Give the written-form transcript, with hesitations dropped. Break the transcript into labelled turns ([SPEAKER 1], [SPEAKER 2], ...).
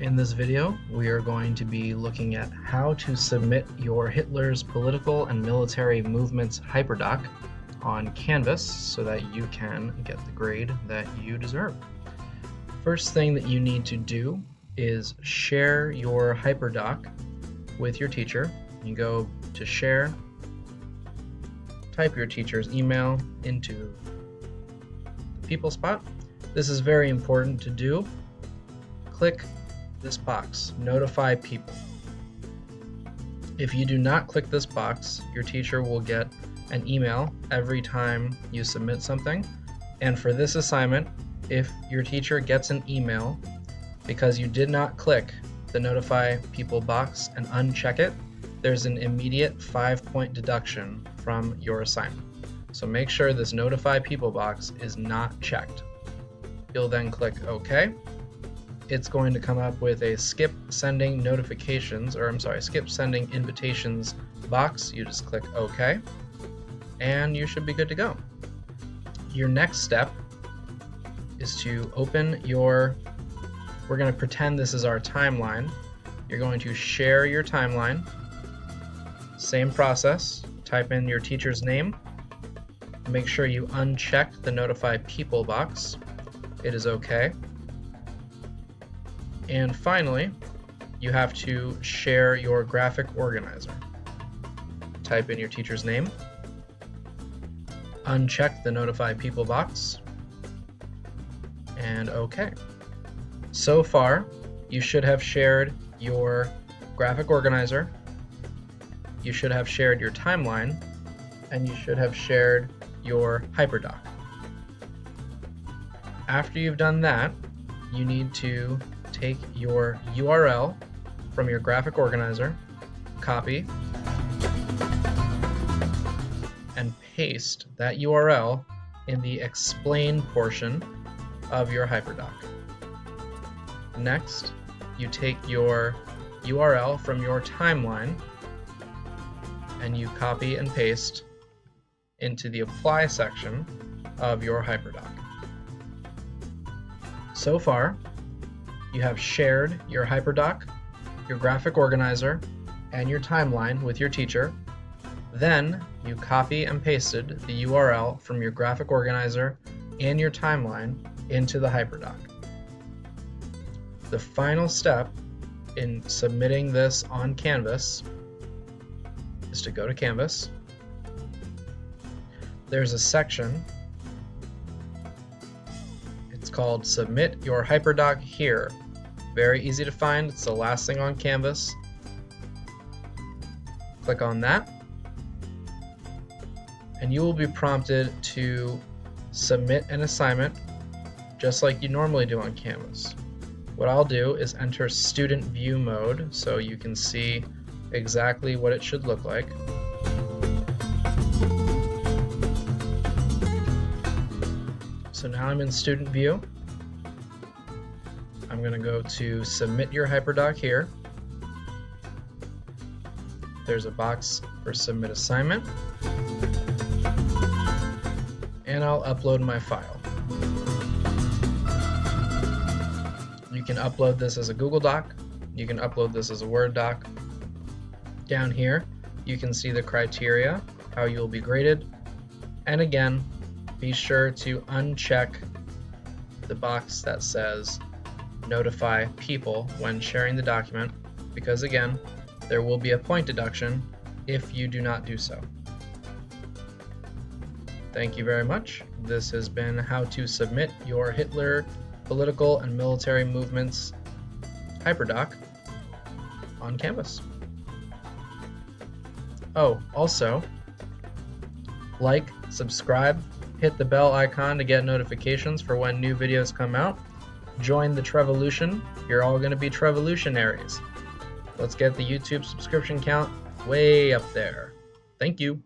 [SPEAKER 1] In this video, we are going to be looking at how to submit your Hitler's political and military movements Hyperdoc on Canvas so that you can get the grade that you deserve. First thing that you need to do is share your Hyperdoc with your teacher. You go to share, type your teacher's email into the people spot. This is very important to do. Click this box, notify people. If you do not click this box, your teacher will get an email every time you submit something. And for this assignment, if your teacher gets an email because you did not click the notify people box and uncheck it, there's an immediate 5-point deduction from your assignment. So make sure this notify people box is not checked. You'll then click OK. It's going to come up with a skip sending invitations box. You just click OK, and you should be good to go. Your next step is to open we're going to pretend this is our timeline. You're going to share your timeline. Same process. Type in your teacher's name. Make sure you uncheck the notify people box. It is OK. And finally, you have to share your graphic organizer. Type in your teacher's name, uncheck the notify people box, and OK. So far, you should have shared your graphic organizer, you should have shared your timeline, and you should have shared your Hyperdoc. After you've done that, you need to take your URL from your graphic organizer, copy, and paste that URL in the explain portion of your Hyperdoc. Next, you take your URL from your timeline and you copy and paste into the apply section of your Hyperdoc. So far, you have shared your Hyperdoc, your graphic organizer, and your timeline with your teacher. Then you copy and pasted the URL from your graphic organizer and your timeline into the Hyperdoc. The final step in submitting this on Canvas is to go to Canvas. There's a section. It's called Submit Your Hyperdoc Here. Very easy to find. It's the last thing on Canvas. Click on that, and you will be prompted to submit an assignment just like you normally do on Canvas. What I'll do is enter student view mode so you can see exactly what it should look like. So now I'm in student view. I'm going to go to submit your Hyperdoc here. There's a box for submit assignment. And I'll upload my file. You can upload this as a Google Doc. You can upload this as a Word doc. Down here, you can see the criteria, how you'll be graded. And again, be sure to uncheck the box that says notify people when sharing the document, because again, there will be a point deduction if you do not do so. Thank you very much. This has been how to submit your Hitler political and military movements Hyperdoc on Canvas. Oh, also, like, subscribe, hit the bell icon to get notifications for when new videos come out. Join the Trevolution. You're all going to be Trevolutionaries. Let's get the YouTube subscription count way up there. Thank you.